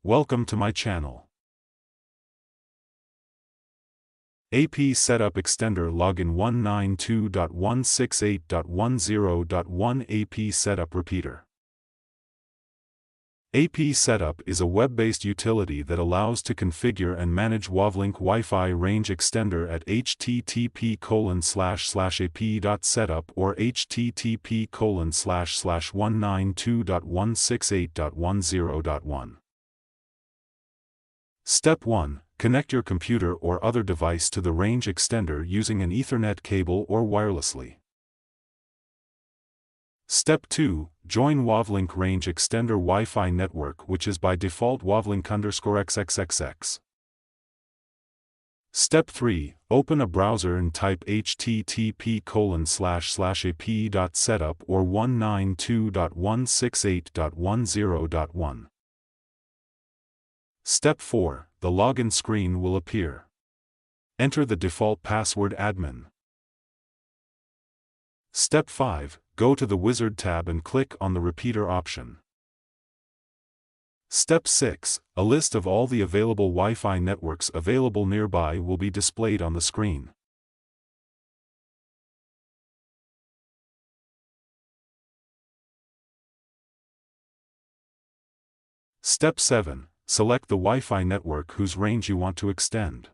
Welcome to my channel. AP Setup Extender Login 192.168.10.1 AP Setup Repeater. AP Setup is a web-based utility that allows to configure and manage WavLink Wi-Fi range extender at http://ap.setup or http://192.168.10.1. Step 1. Connect your computer or other device to the range extender using an Ethernet cable or wirelessly. Step 2. Join WavLink Range Extender Wi-Fi network, which is by default WavLink_XXXX. Step 3. Open a browser and type http://ap.setup or 192.168.10.1. Step 4. The login screen will appear. Enter the default password admin. Step 5. Go to the Wizard tab and click on the repeater option. Step 6. A list of all the available Wi-Fi networks available nearby will be displayed on the screen. Step 7. Select the Wi-Fi network whose range you want to extend.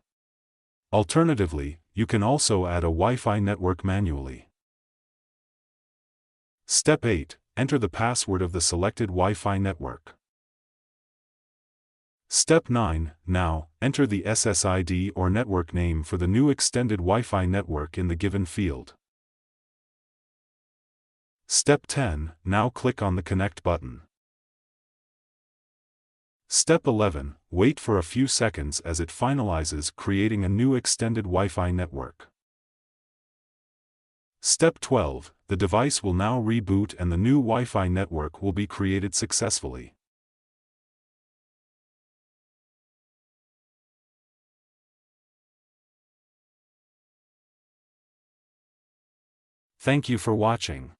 Alternatively, you can also add a Wi-Fi network manually. Step 8. Enter the password of the selected Wi-Fi network. Step 9. Now, enter the SSID or network name for the new extended Wi-Fi network in the given field. Step 10. Now click on the Connect button. Step 11. Wait for a few seconds as it finalizes creating a new extended Wi-Fi network. Step 12. The device will now reboot and the new Wi-Fi network will be created successfully. Thank you for watching.